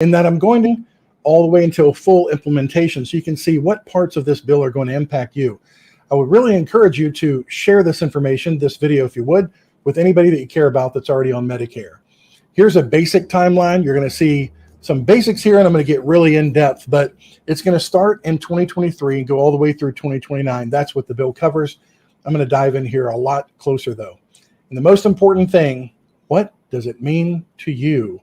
in that I'm going to all the way until full implementation so you can see what parts of this bill are going to impact you. I would really encourage you to share this information, this video if you would, with anybody that you care about that's already on Medicare. Here's a basic timeline. You're going to see some basics here, and I'm going to get really in depth, but it's going to start in 2023 and go all the way through 2029. That's what the bill covers. I'm going to dive in here a lot closer though. And the most important thing, what does it mean to you?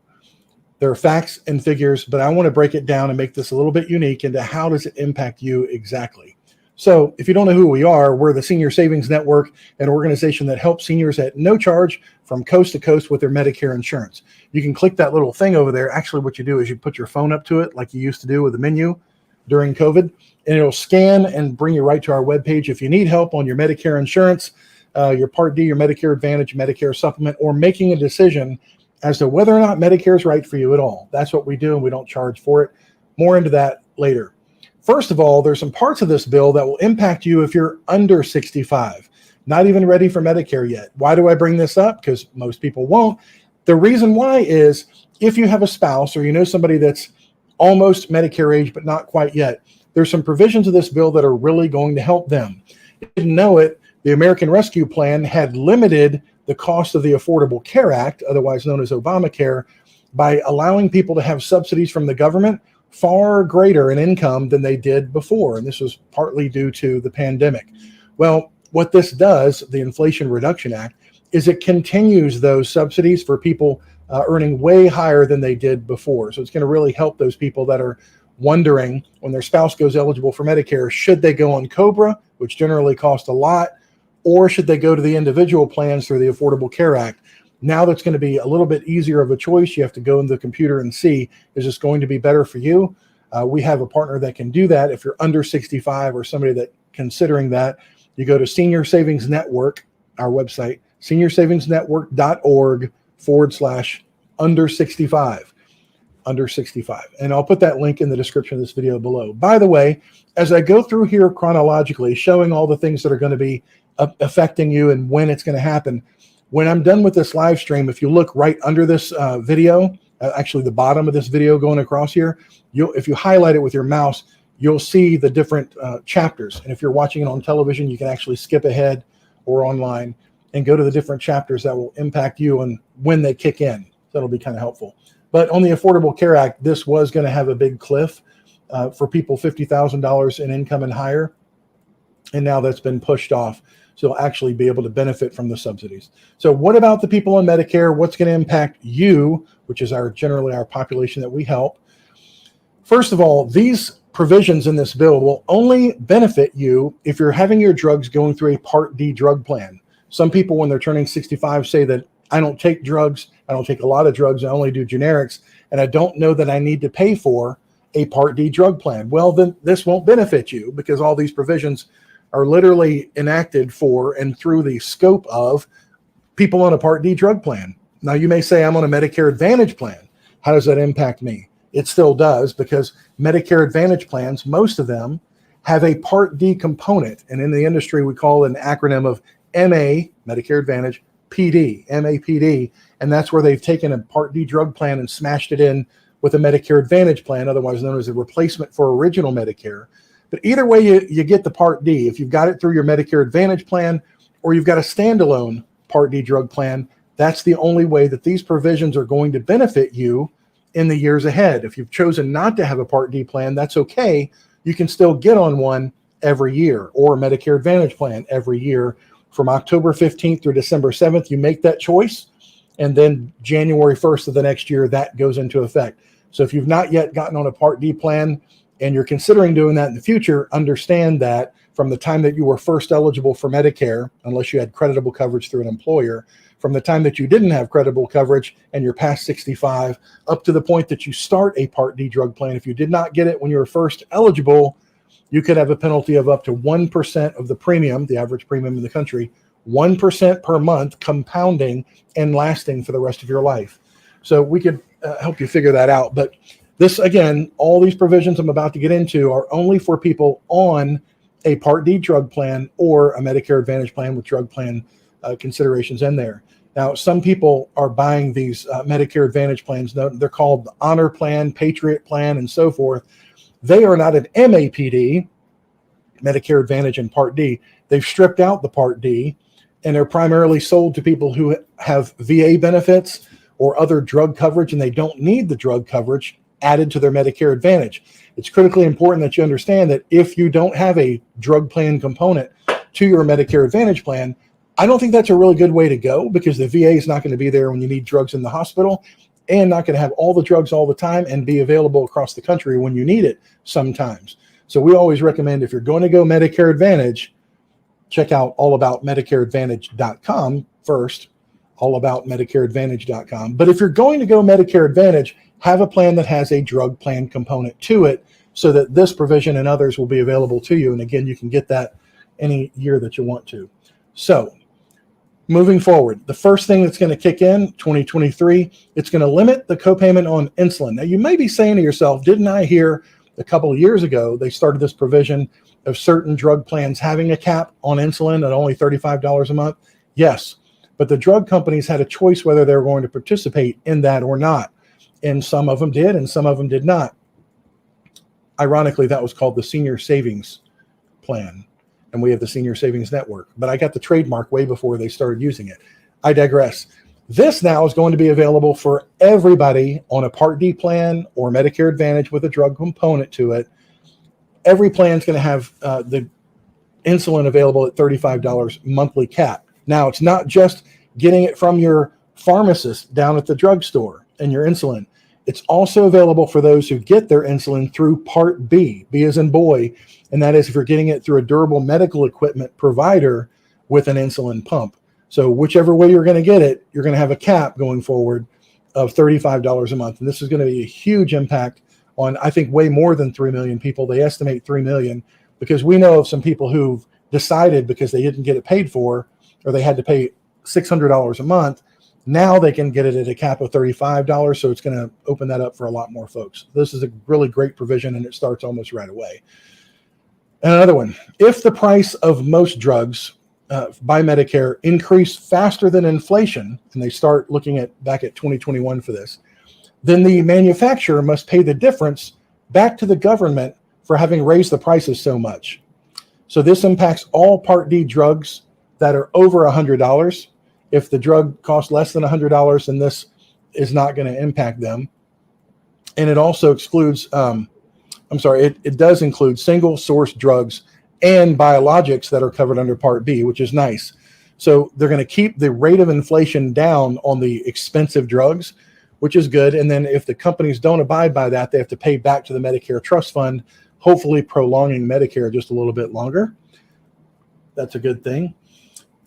There are facts and figures, but I want to break it down and make this a little bit unique into how does it impact you exactly. So if you don't know who we are, we're the Senior Savings Network, an organization that helps seniors at no charge from coast to coast with their Medicare insurance. You can click that little thing over there. Actually, what you do is you put your phone up to it like you used to do with the menu during COVID, and it'll scan and bring you right to our webpage. If you need help on your Medicare insurance, your Part D, your Medicare Advantage, Medicare Supplement, or making a decision as to whether or not Medicare is right for you at all. That's what we do, and we don't charge for it. More into that later. First of all, there's some parts of this bill that will impact you if you're under 65, not even ready for Medicare yet. Why do I bring this up? Because most people won't. The reason why is if you have a spouse or you know somebody that's almost Medicare age but not quite yet, there's some provisions of this bill that are really going to help them. If you didn't know it, the American Rescue Plan had limited the cost of the Affordable Care Act, otherwise known as Obamacare, by allowing people to have subsidies from the government far greater in income than they did before. And this was partly due to the pandemic. Well, what this does, the Inflation Reduction Act, is it continues those subsidies for people earning way higher than they did before. So it's going to really help those people that are wondering when their spouse goes eligible for Medicare, should they go on COBRA, which generally costs a lot, or should they go to the individual plans through the Affordable Care Act? Now that's going to be a little bit easier of a choice. You have to go in the computer and see, is this going to be better for you? We have a partner that can do that. If you're under 65 or somebody that considering that, you go to Senior Savings Network, our website, seniorsavingsnetwork.org/under 65. Under 65. And I'll put that link in the description of this video below. By the way, as I go through here chronologically, showing all the things that are going to be affecting you and when it's going to happen, when I'm done with this live stream, if you look right under this video, actually the bottom of this video going across here, if you highlight it with your mouse, you'll see the different chapters. And if you're watching it on television, you can actually skip ahead or online and go to the different chapters that will impact you and when they kick in. That'll be kind of helpful. But on the Affordable Care Act, this was going to have a big cliff for people $50,000 in income and higher. And now that's been pushed off. So you'll actually be able to benefit from the subsidies. So what about the people on Medicare? What's going to impact you, which is generally our population that we help? First of all, these provisions in this bill will only benefit you if you're having your drugs going through a Part D drug plan. Some people, when they're turning 65, say that I don't take drugs, I don't take a lot of drugs, I only do generics, and I don't know that I need to pay for a Part D drug plan. Well, then this won't benefit you because all these provisions are literally enacted for and through the scope of people on a Part D drug plan. Now, you may say I'm on a Medicare Advantage plan. How does that impact me? It still does, because Medicare Advantage plans, most of them have a Part D component. And in the industry, we call it an acronym of MA, Medicare Advantage, PD, MAPD. And that's where they've taken a Part D drug plan and smashed it in with a Medicare Advantage plan, otherwise known as a replacement for original Medicare. But either way, you get the Part D. If you've got it through your Medicare Advantage plan or you've got a standalone Part D drug plan, that's the only way that these provisions are going to benefit you in the years ahead. If you've chosen not to have a Part D plan, that's okay. You can still get on one every year, or a Medicare Advantage plan every year. From October 15th through December 7th, you make that choice, and then January 1st of the next year, that goes into effect. So if you've not yet gotten on a Part D plan, and you're considering doing that in the future, understand that from the time that you were first eligible for Medicare, unless you had creditable coverage through an employer, from the time that you didn't have creditable coverage and you're past 65, up to the point that you start a Part D drug plan, if you did not get it when you were first eligible, you could have a penalty of up to 1% of the premium, the average premium in the country, 1% per month, compounding and lasting for the rest of your life. So we could help you figure that out. But this, again, all these provisions I'm about to get into are only for people on a Part D drug plan or a Medicare Advantage plan with drug plan considerations in there. Now, some people are buying these Medicare Advantage plans. They're called the Honor Plan, Patriot Plan, and so forth. They are not an MAPD, Medicare Advantage and Part D. They've stripped out the Part D, and they're primarily sold to people who have VA benefits or other drug coverage, and they don't need the drug coverage added to their Medicare Advantage. It's critically important that you understand that if you don't have a drug plan component to your Medicare Advantage plan, I don't think that's a really good way to go, because the VA is not going to be there when you need drugs in the hospital, and not going to have all the drugs all the time and be available across the country when you need it sometimes. So we always recommend, if you're going to go Medicare Advantage, check out allaboutmedicareadvantage.com first, allaboutmedicareadvantage.com. But if you're going to go Medicare Advantage, have a plan that has a drug plan component to it, so that this provision and others will be available to you. And again, you can get that any year that you want to. So moving forward, the first thing that's going to kick in 2023, it's going to limit the copayment on insulin. Now, you may be saying to yourself, didn't I hear a couple of years ago they started this provision of certain drug plans having a cap on insulin at only $35 a month? Yes, but the drug companies had a choice whether they were going to participate in that or not. And some of them did, and some of them did not. Ironically, that was called the Senior Savings Plan, and we have the Senior Savings Network. But I got the trademark way before they started using it. I digress. This now is going to be available for everybody on a Part D plan or Medicare Advantage with a drug component to it. Every plan is going to have the insulin available at $35 monthly cap. Now, it's not just getting it from your pharmacist down at the drugstore and your insulin. It's also available for those who get their insulin through Part B, B as in boy, and that is if you're getting it through a durable medical equipment provider with an insulin pump. So whichever way you're going to get it, you're going to have a cap going forward of $35 a month. And this is going to be a huge impact on, I think, way more than 3 million people. They estimate 3 million, because we know of some people who've decided, because they didn't get it paid for, or they had to pay $600 a month, now they can get it at a cap of $35, so it's going to open that up for a lot more folks. This is a really great provision, and it starts almost right away. And another one, if the price of most drugs by Medicare increase faster than inflation, and they start looking at back at 2021 for this, then the manufacturer must pay the difference back to the government for having raised the prices so much. So this impacts all Part D drugs that are over $100. If the drug costs less than $100, then this is not going to impact them. And it also excludes, it does include single source drugs and biologics that are covered under Part B, which is nice. So they're going to keep the rate of inflation down on the expensive drugs, which is good. And then if the companies don't abide by that, they have to pay back to the Medicare Trust Fund, hopefully prolonging Medicare just a little bit longer. That's a good thing.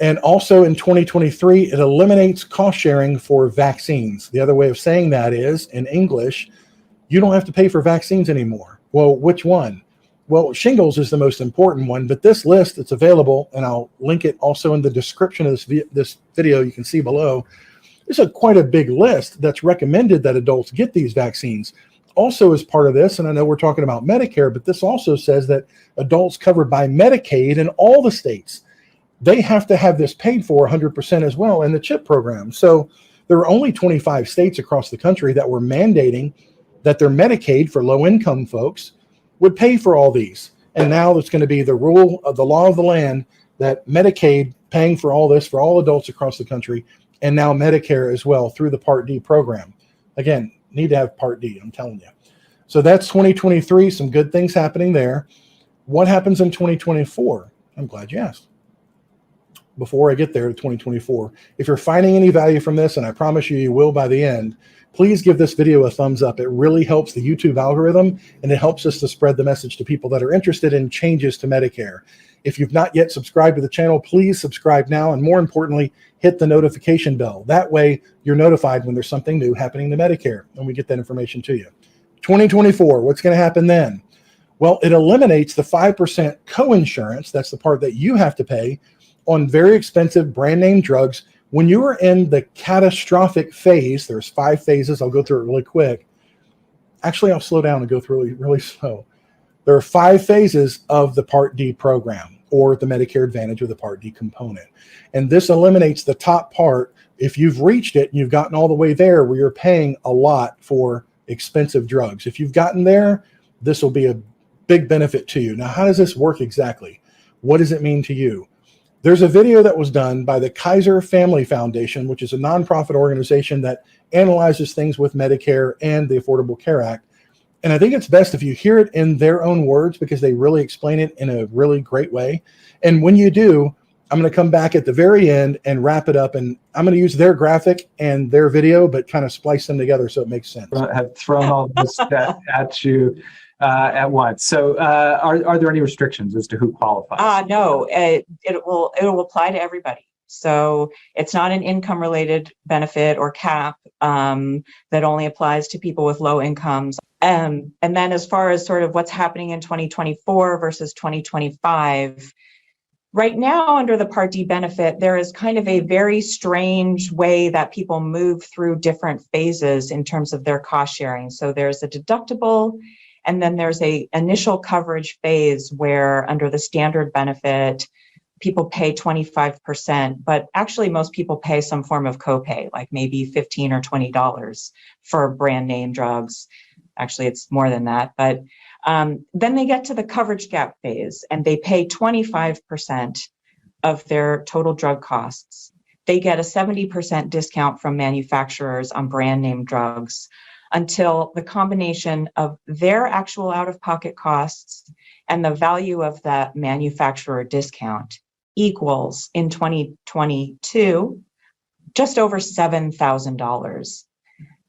And also in 2023, it eliminates cost sharing for vaccines. The other way of saying that is, in English, you don't have to pay for vaccines anymore. Well, which one? Well, shingles is the most important one, but this list, it's available, and I'll link it also in the description of this video. You can see below. It's quite a big list that's recommended that adults get these vaccines. Also, as part of this, and I know we're talking about Medicare, but this also says that adults covered by Medicaid in all the states, they have to have this paid for 100% as well in the CHIP program. So there are only 25 states across the country that were mandating that their Medicaid for low-income folks would pay for all these. And now it's going to be the rule of the law of the land that Medicaid paying for all this for all adults across the country, and now Medicare as well through the Part D program. Again, need to have Part D, I'm telling you. So that's 2023, some good things happening there. What happens in 2024? I'm glad you asked. Before I get there to 2024, if you're finding any value from this, and I promise you will by the end, please give this video a thumbs up. It really helps the YouTube algorithm, and it helps us to spread the message to people that are interested in changes to Medicare. If you've not yet subscribed to the channel, please subscribe now, and more importantly, hit the notification bell. That way you're notified when there's something new happening to Medicare, and we get that information to you. 2024, what's going to happen then? Well, it eliminates the 5% coinsurance. That's the part that you have to pay on very expensive brand name drugs. When you are in the catastrophic phase, there's 5 phases. I'll go through it really quick. Actually, I'll slow down and go through really slow. There are 5 phases of the Part D program. or the Medicare Advantage with the Part D component. And this eliminates the top part. If you've reached it and you've gotten all the way there where you're paying a lot for expensive drugs, if you've gotten there, this will be a big benefit to you. Now, how does this work exactly? What does it mean to you? There's a video that was done by the Kaiser Family Foundation, which is a nonprofit organization that analyzes things with Medicare and the Affordable Care Act. And I think it's best if you hear it in their own words, because they really explain it in a really great way. And when you do, I'm going to come back at the very end and wrap it up. And I'm going to use their graphic and their video, but kind of splice them together so it makes sense. I've thrown all this at you at once. So are there any restrictions as to who qualifies? No, it will apply to everybody. So it's not an income related benefit or cap that only applies to people with low incomes. And then as far as sort of what's happening in 2024 versus 2025, right now under the Part D benefit, there is kind of a very strange way that people move through different phases in terms of their cost sharing. So there's a deductible, and then there's a initial coverage phase where under the standard benefit, people pay 25%, but actually most people pay some form of copay, like maybe $15 or $20 for brand name drugs. Actually, it's more than that. But then they get to the coverage gap phase and they pay 25% of their total drug costs. They get a 70% discount from manufacturers on brand name drugs until the combination of their actual out-of-pocket costs and the value of that manufacturer discount equals in 2022 just over $7,000.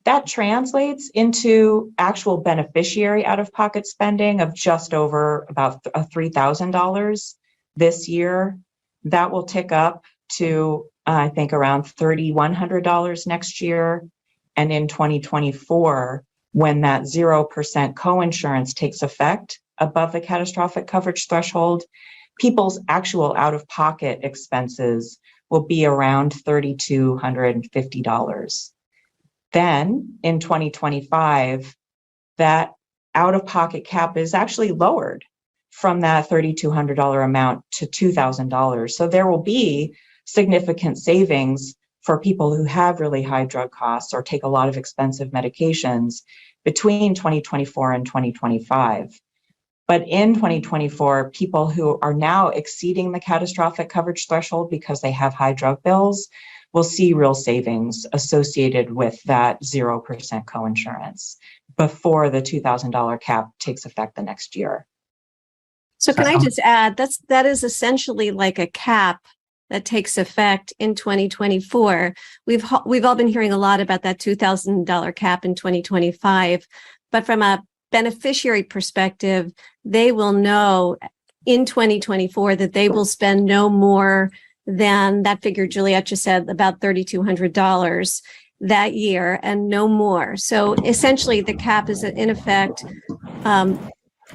That translates into actual beneficiary out-of-pocket spending of just over about $3,000 this year. That will tick up to, I think, around $3,100 next year. And in 2024, when that 0% coinsurance takes effect above the catastrophic coverage threshold, people's actual out-of-pocket expenses will be around $3,250. Then in 2025, that out-of-pocket cap is actually lowered from that $3,200 amount to $2,000. So there will be significant savings for people who have really high drug costs or take a lot of expensive medications between 2024 and 2025. But in 2024, people who are now exceeding the catastrophic coverage threshold because they have high drug bills will see real savings associated with that 0% coinsurance before the $2,000 cap takes effect the next year. So can I just add, that is essentially like a cap that takes effect in 2024. We've all been hearing a lot about that $2,000 cap in 2025, but from a beneficiary perspective, they will know in 2024 that they will spend no more than that figure Juliette just said, about $3,200 that year, and no more. So essentially the cap is in effect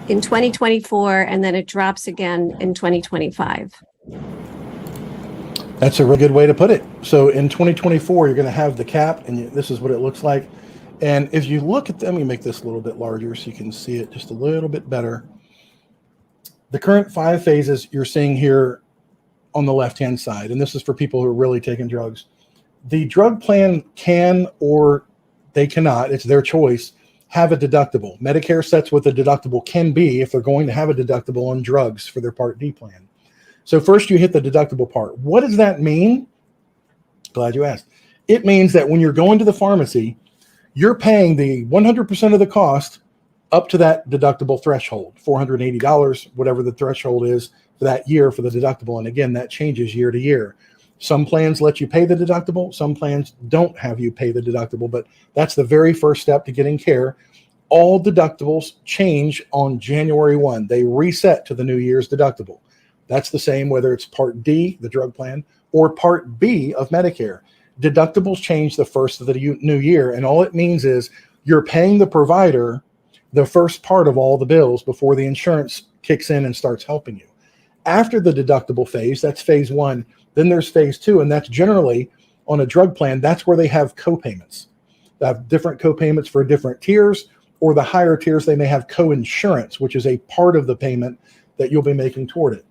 in 2024, and then it drops again in 2025. That's a really good way to put it. So in 2024, you're going to have the cap, and this is what it looks like. And if you look at them, let me make this a little bit larger so you can see it just a little bit better. The current 5 phases you're seeing here on the left-hand side, and this is for people who are really taking drugs. The drug plan can, or they cannot, it's their choice, have a deductible. Medicare sets what the deductible can be if they're going to have a deductible on drugs for their Part D plan. So first you hit the deductible part. What does that mean? Glad you asked. It means that when you're going to the pharmacy, you're paying the 100% of the cost up to that deductible threshold, $480, whatever the threshold is for that year for the deductible. And again, that changes year to year. Some plans let you pay the deductible. Some plans don't have you pay the deductible, but that's the very first step to getting care. All deductibles change on January 1. They reset to the new year's deductible. That's the same whether it's Part D, the drug plan, or Part B of Medicare. Deductibles change the first of the new year, and all it means is you're paying the provider the first part of all the bills before the insurance kicks in and starts helping you. After the deductible phase, that's phase 1, then there's phase 2, and that's generally on a drug plan, that's where they have co-payments. They have different co-payments for different tiers, or the higher tiers, they may have co-insurance, which is a part of the payment that you'll be making toward it.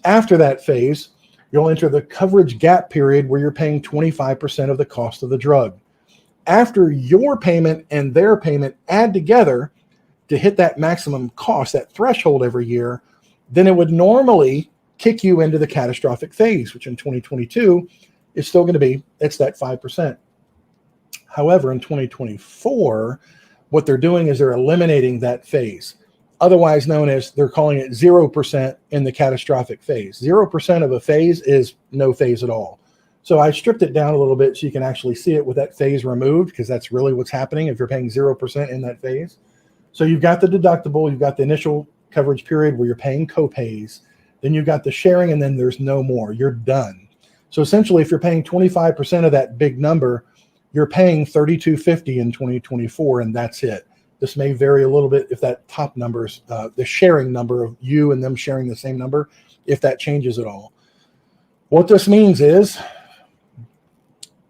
After that phase, you'll enter the coverage gap period where you're paying 25% of the cost of the drug. After your payment and their payment add together to hit that maximum cost, that threshold every year, then it would normally kick you into the catastrophic phase, which in 2022 is still going to be, it's that 5%. However, in 2024, what they're doing is they're eliminating that phase, otherwise known as, they're calling it 0% in the catastrophic phase. 0% of a phase is no phase at all. So I stripped it down a little bit so you can actually see it with that phase removed, because that's really what's happening if you're paying 0% in that phase. So you've got the deductible, you've got the initial coverage period where you're paying copays, then you've got the sharing, and then there's no more. You're done. So essentially, if you're paying 25% of that big number, you're paying $32.50 in 2024, and that's it. This may vary a little bit if that top number's the sharing number of you and them sharing the same number, if that changes at all. What this means is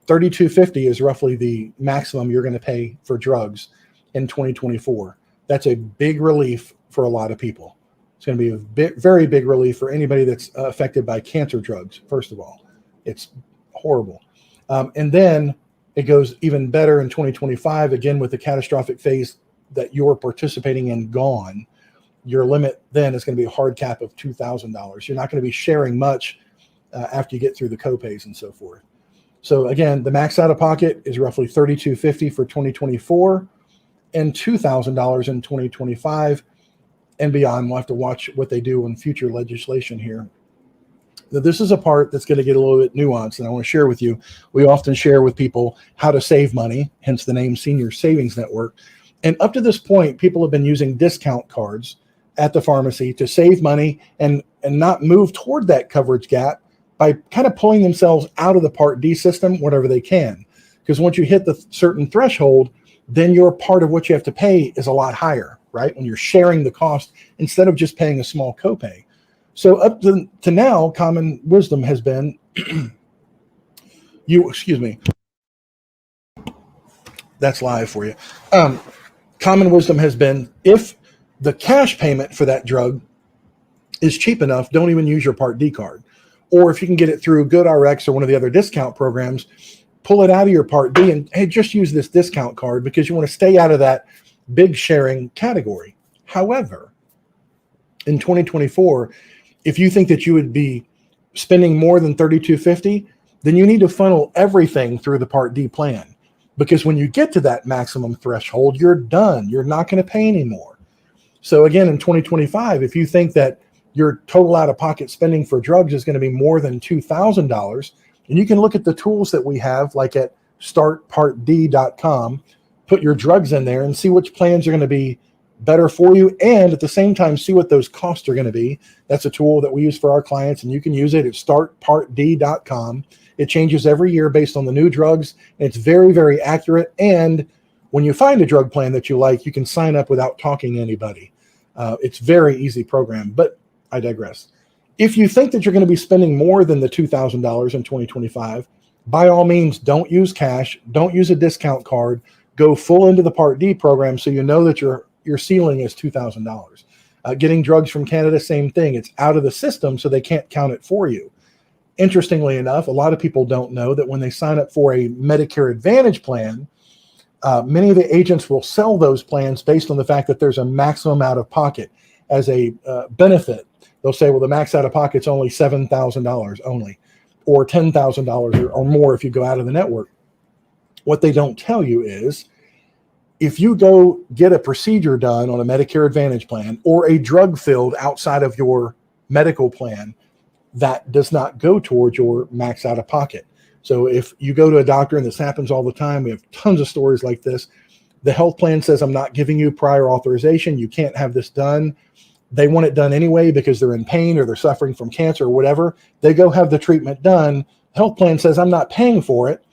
$32.50 is roughly the maximum you're going to pay for drugs in 2024. That's a big relief for a lot of people. It's going to be a very big relief for anybody that's affected by cancer drugs, first of all. It's horrible. And then it goes even better in 2025, again, with the catastrophic phase that you're participating in gone. Your limit then is going to be a hard cap of $2,000. You're not going to be sharing much after you get through the copays and so forth. So again, the max out of pocket is roughly $32.50 for 2024 and $2,000 in 2025 and beyond. We'll have to watch what they do in future legislation here. Now, this is a part that's going to get a little bit nuanced, and I want to share with you. We often share with people how to save money, hence the name Senior Savings Network. And up to this point, people have been using discount cards at the pharmacy to save money and not move toward that coverage gap by kind of pulling themselves out of the Part D system whenever they can. Because once you hit the certain threshold, then your part of what you have to pay is a lot higher, right? When you're sharing the cost instead of just paying a small copay. So up to now, common wisdom has been, that's live for you. Common wisdom has been, if the cash payment for that drug is cheap enough, don't even use your Part D card. Or if you can get it through GoodRx or one of the other discount programs, pull it out of your Part D and, hey, just use this discount card because you want to stay out of that big sharing category. However, in 2024, if you think that you would be spending more than $32.50, then you need to funnel everything through the Part D plan. Because when you get to that maximum threshold, you're done. You're not going to pay anymore. So again, in 2025, if you think that your total out-of-pocket spending for drugs is going to be more than $2,000, and you can look at the tools that we have, like at startpartd.com, put your drugs in there and see which plans are going to be better for you, and at the same time see what those costs are going to be. That's a tool that we use for our clients, and you can use it at startpartd.com. It changes every year based on the new drugs, and it's very, very accurate. And when you find a drug plan that you like, you can sign up without talking to anybody. It's very easy program, but I digress. If you think that you're going to be spending more than the $2,000 in 2025, by all means, don't use cash, don't use a discount card, go full into the Part D program so you know that your ceiling is $2,000. Getting drugs from Canada, same thing. It's out of the system, so they can't count it for you. Interestingly enough, a lot of people don't know that when they sign up for a Medicare Advantage plan, many of the agents will sell those plans based on the fact that there's a maximum out of pocket as a benefit. They'll say, well, the max out of pocket is only $7,000 only, or $10,000 or more if you go out of the network. What they don't tell you is, if you go get a procedure done on a Medicare Advantage plan or a drug filled outside of your medical plan, that does not go towards your max out of pocket. So if you go to a doctor, and this happens all the time, we have tons of stories like this, the health plan says, I'm not giving you prior authorization, you can't have this done. They want it done anyway because they're in pain or they're suffering from cancer or whatever. They go have the treatment done. Health plan says, I'm not paying for it.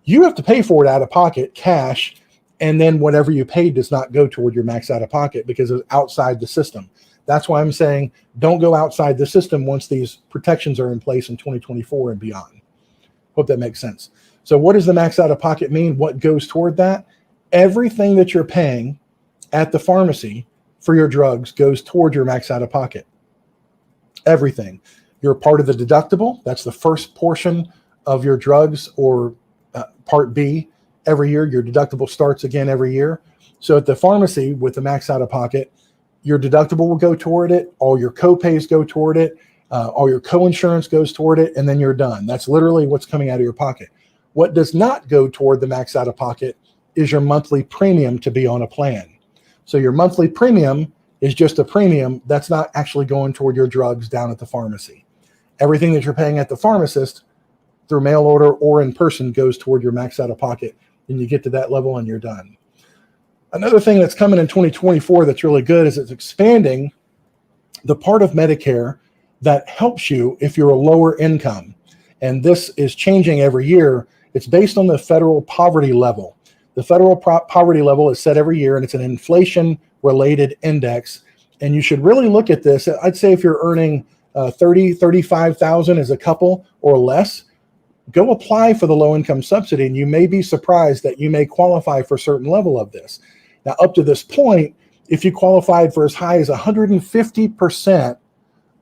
You have to pay for it out of pocket, cash, and then whatever you paid does not go toward your max out of pocket because it's outside the system. That's why I'm saying don't go outside the system once these protections are in place in 2024 and beyond. Hope that makes sense. So what does the max out of pocket mean? What goes toward that? Everything that you're paying at the pharmacy for your drugs goes toward your max out of pocket. Everything. You're part of the deductible. That's the first portion of your drugs or Part B every year. Your deductible starts again every year. So at the pharmacy with the max out of pocket, your deductible will go toward it. All your co-pays go toward it. All your coinsurance goes toward it, and then you're done. That's literally what's coming out of your pocket. What does not go toward the max out of pocket is your monthly premium to be on a plan. So your monthly premium is just a premium that's not actually going toward your drugs down at the pharmacy. Everything that you're paying at the pharmacist through mail order or in person goes toward your max out of pocket. And you get to that level and you're done. Another thing that's coming in 2024 that's really good is it's expanding the part of Medicare that helps you if you're a lower income. And this is changing every year. It's based on the federal poverty level. The federal poverty level is set every year, and it's an inflation-related index. And you should really look at this. I'd say if you're earning $35,000 as a couple or less, go apply for the low-income subsidy, and you may be surprised that you may qualify for a certain level of this. Now, up to this point, if you qualified for as high as 150%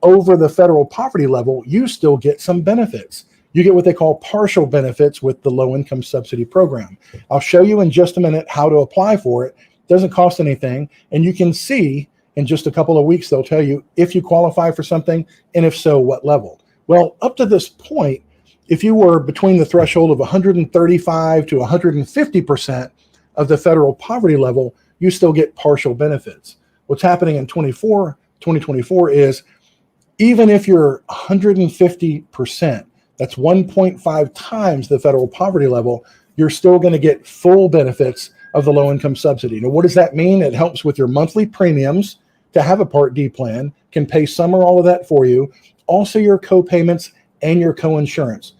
over the federal poverty level, you still get some benefits. You get what they call partial benefits with the low-income subsidy program. I'll show you in just a minute how to apply for it. It doesn't cost anything, and you can see in just a couple of weeks, they'll tell you if you qualify for something, and if so, what level. Well, up to this point, if you were between the threshold of 135 to 150% of the federal poverty level, you still get partial benefits. What's happening in 2024 is even if you're 150%, that's 1.5 times the federal poverty level, you're still going to get full benefits of the low-income subsidy. Now, what does that mean? It helps with your monthly premiums to have a Part D plan, can pay some or all of that for you, also your co-payments and your co-insurance.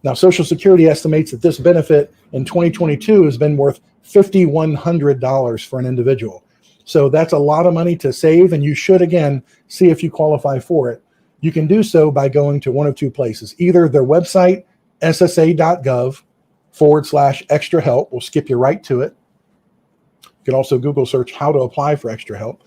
Now, Social Security estimates that this benefit in 2022 has been worth $5,100 for an individual. So that's a lot of money to save, and you should, again, see if you qualify for it. You can do so by going to one of two places. Either their website, ssa.gov/extra help. We'll skip you right to it. You can also Google search how to apply for extra help.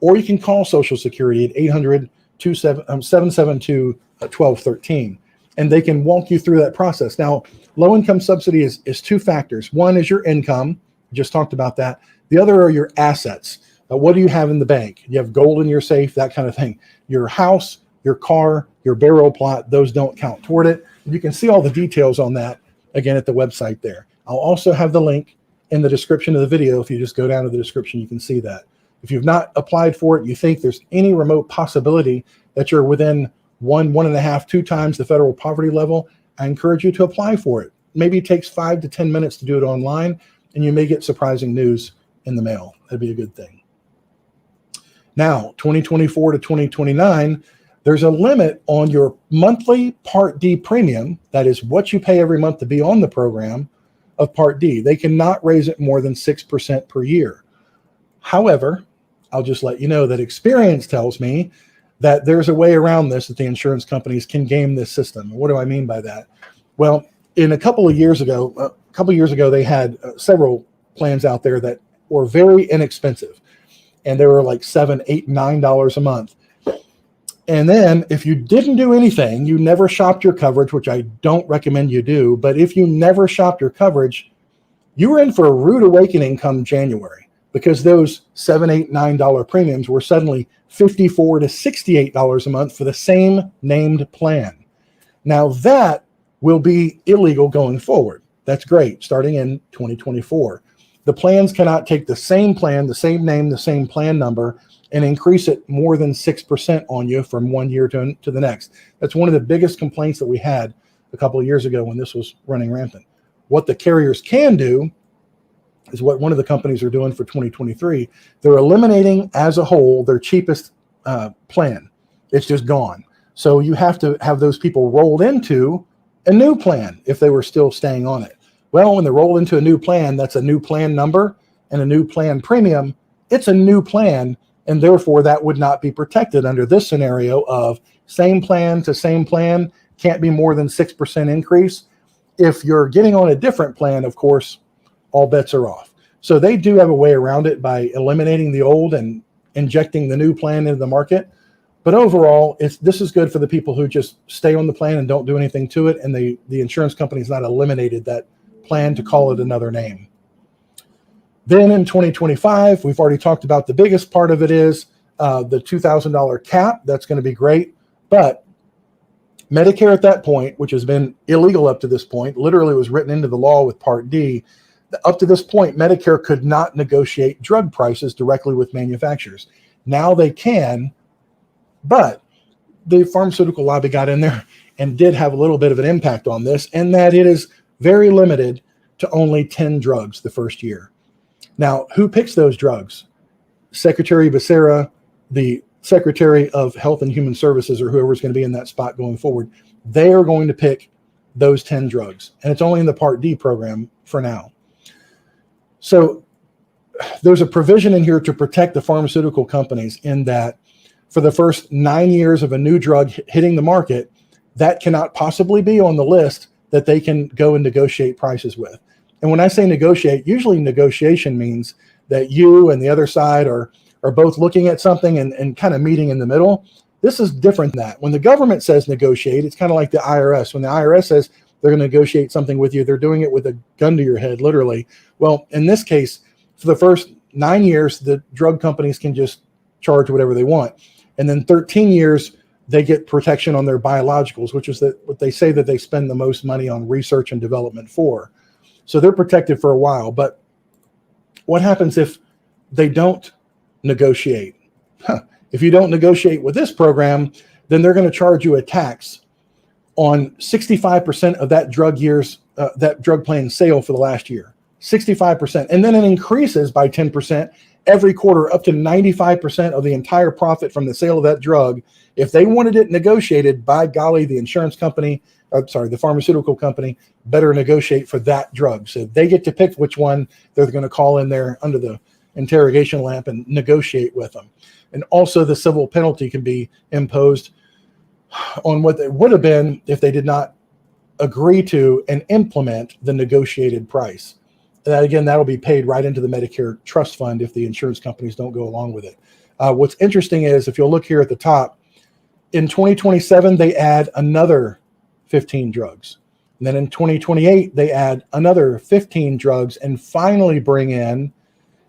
Or you can call Social Security at 800-772-1213. And they can walk you through that process. Now, low-income subsidy is two factors. One is your income. We just talked about that. The other are your assets. What do you have in the bank? You have gold in your safe, that kind of thing. Your house, your car, your burial plot, those don't count toward it. You can see all the details on that, again, at the website there. I'll also have the link in the description of the video. If you just go down to the description, you can see that. If you've not applied for it, you think there's any remote possibility that you're within 1.5, 2 times the federal poverty level, I encourage you to apply for it. Maybe it takes 5 to 10 minutes to do it online, and you may get surprising news in the mail. That'd be a good thing. Now, 2024 to 2029, there's a limit on your monthly Part D premium. That is what you pay every month to be on the program of Part D. They cannot raise it more than 6% per year. However, I'll just let you know that experience tells me that there's a way around this, that the insurance companies can game this system. What do I mean by that? Well, a couple of years ago, they had several plans out there that were very inexpensive, and they were like $7, $8, $9 a month. And then if you didn't do anything, you never shopped your coverage, which I don't recommend you do, but if you never shopped your coverage, you were in for a rude awakening come January, because those $7, $8, $9 premiums were suddenly $54 to $68 a month for the same named plan. Now that will be illegal going forward. That's great, starting in 2024. The plans cannot take the same plan, the same name, the same plan number, and increase it more than 6% on you from one year to the next. That's one of the biggest complaints that we had a couple of years ago when this was running rampant. What the carriers can do is what one of the companies are doing for 2023. They're eliminating as a whole their cheapest plan. It's just gone. So you have to have those people rolled into a new plan if they were still staying on it. Well, when they roll into a new plan, that's a new plan number and a new plan premium. It's a new plan, and therefore that would not be protected under this scenario of same plan to same plan, can't be more than 6% increase. If you're getting on a different plan, of course, all bets are off. So they do have a way around it by eliminating the old and injecting the new plan into the market. But overall, this is good for the people who just stay on the plan and don't do anything to it, and the insurance company's not eliminated that plan to call it another name. Then in 2025, we've already talked about the biggest part of it is the $2,000 cap. That's going to be great. But Medicare at that point, which has been illegal up to this point, literally was written into the law with Part D. Up to this point, Medicare could not negotiate drug prices directly with manufacturers. Now they can, but the pharmaceutical lobby got in there and did have a little bit of an impact on this, and that it is very limited to only 10 drugs the first year. Now, who picks those drugs? Secretary Becerra, the Secretary of Health and Human Services, or whoever's going to be in that spot going forward, they are going to pick those 10 drugs. And it's only in the Part D program for now. So there's a provision in here to protect the pharmaceutical companies in that for the first 9 years of a new drug hitting the market, that cannot possibly be on the list that they can go and negotiate prices with. And when I say negotiate, usually negotiation means that you and the other side are both looking at something and kind of meeting in the middle. This is different than that. When the government says negotiate, it's kind of like the IRS. When the IRS says they're going to negotiate something with you, they're doing it with a gun to your head, literally. Well, in this case, for the first 9 years, the drug companies can just charge whatever they want. And then 13 years, they get protection on their biologicals, which is what they say that they spend the most money on research and development for. So they're protected for a while. But what happens if they don't negotiate? If you don't negotiate with this program, then they're going to charge you a tax on 65% of that drug plan sale for the last year. 65%. And then it increases by 10% every quarter up to 95% of the entire profit from the sale of that drug. If they wanted it negotiated, by golly, the insurance company, the pharmaceutical company better negotiate for that drug. So they get to pick which one they're going to call in there under the interrogation lamp and negotiate with them. And also the civil penalty can be imposed on what they would have been if they did not agree to and implement the negotiated price. That, again, that'll be paid right into the Medicare trust fund if the insurance companies don't go along with it. What's interesting is, if you'll look here at the top, in 2027, they add another 15 drugs. And then in 2028, they add another 15 drugs and finally bring in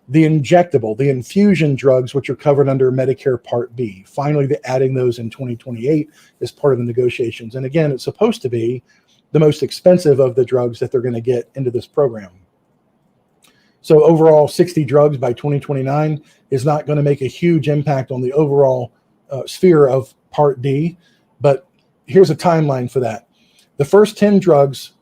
the injectable, the infusion drugs, which are covered under Medicare Part B. Finally, they're adding those in 2028 as part of the negotiations. And again, it's supposed to be the most expensive of the drugs that they're going to get into this program. So overall, 60 drugs by 2029 is not going to make a huge impact on the overall sphere of Part D. But here's a timeline for that. The first 10 drugs,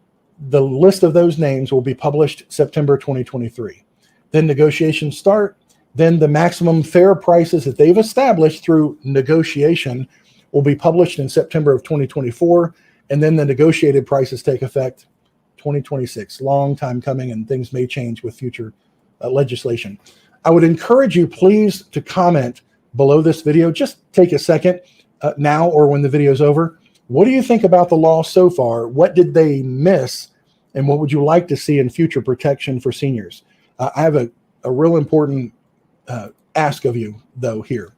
the list of those names will be published September 2023. Then negotiations start. Then the maximum fair prices that they've established through negotiation will be published in September of 2024. And then the negotiated prices take effect 2026. Long time coming, and things may change with future legislation. I would encourage you, please, to comment below this video. Just take a second now or when the video is over. What do you think about the law so far? What did they miss? And what would you like to see in future protection for seniors? I have a real important ask of you, though, here.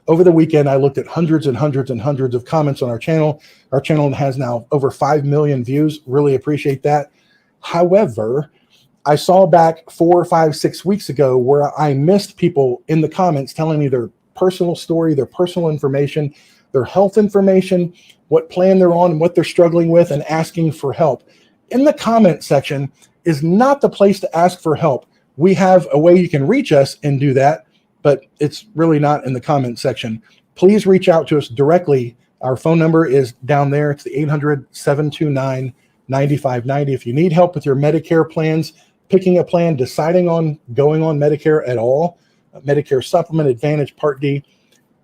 Over the weekend, I looked at hundreds and hundreds and hundreds of comments on our channel. Our channel has now over 5 million views. Really appreciate that. However, I saw back 4, 5, 6 weeks ago where I missed people in the comments telling me their personal story, their personal information, their health information, what plan they're on and what they're struggling with, and asking for help. In the comment section is not the place to ask for help. We have a way you can reach us and do that, but it's really not in the comment section. Please reach out to us directly. Our phone number is down there. It's the 800-729-9590. If you need help with your Medicare plans, picking a plan, deciding on going on Medicare at all, Medicare Supplement, Advantage, Part D,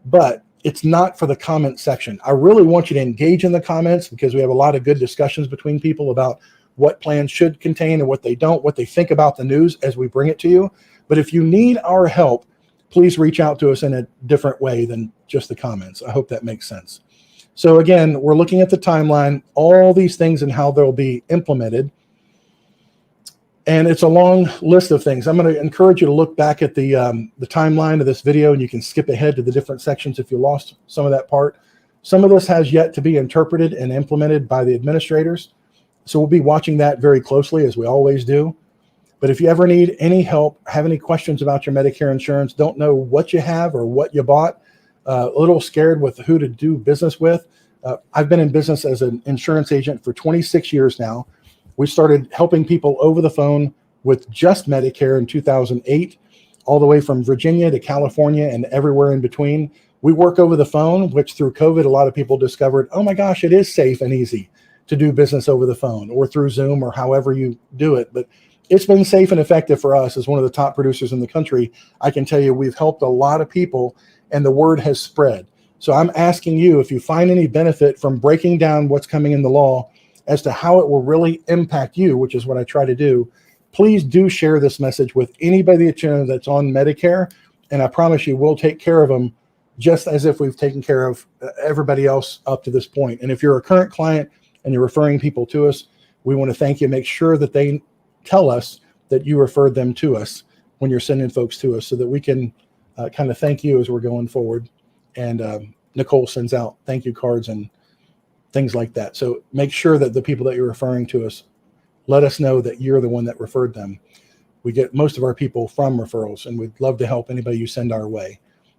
but it's not for the comment section. I really want you to engage in the comments because we have a lot of good discussions between people about what plans should contain and what they don't, what they think about the news as we bring it to you. But if you need our help, please reach out to us in a different way than just the comments. I hope that makes sense. So again, we're looking at the timeline, all these things and how they'll be implemented. And it's a long list of things. I'm going to encourage you to look back at the timeline of this video, and you can skip ahead to the different sections if you lost some of that part. Some of this has yet to be interpreted and implemented by the administrators. So we'll be watching that very closely, as we always do. But if you ever need any help, have any questions about your Medicare insurance, don't know what you have or what you bought, a little scared with who to do business with, I've been in business as an insurance agent for 26 years now. We started helping people over the phone with just Medicare in 2008, all the way from Virginia to California and everywhere in between. We work over the phone, which through COVID, a lot of people discovered, oh my gosh, it is safe and easy to do business over the phone or through Zoom or however you do it. But it's been safe and effective for us as one of the top producers in the country. I can tell you we've helped a lot of people and the word has spread. So I'm asking you, if you find any benefit from breaking down what's coming in the law as to how it will really impact you, which is what I try to do, please do share this message with anybody that's on Medicare. And I promise you, we'll take care of them just as if we've taken care of everybody else up to this point. And if you're a current client and you're referring people to us, we want to thank you. Make sure that they tell us that you referred them to us when you're sending folks to us, so that we can kind of thank you as we're going forward. And Nicole sends out thank you cards and things like that. So make sure that the people that you're referring to us, let us know that you're the one that referred them. We get most of our people from referrals, and we'd love to help anybody you send our way.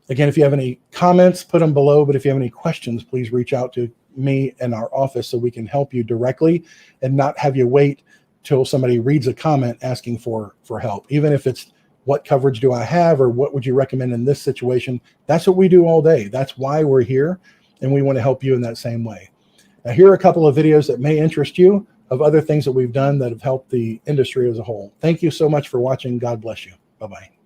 Again, if you have any comments, put them below. But if you have any questions, please reach out to me and our office so we can help you directly and not have you wait till somebody reads a comment asking for help. Even if it's, what coverage do I have, or what would you recommend in this situation? That's what we do all day. That's why we're here, and we want to help you in that same way. Now, here are a couple of videos that may interest you of other things that we've done that have helped the industry as a whole. Thank you so much for watching. God bless you. Bye-bye.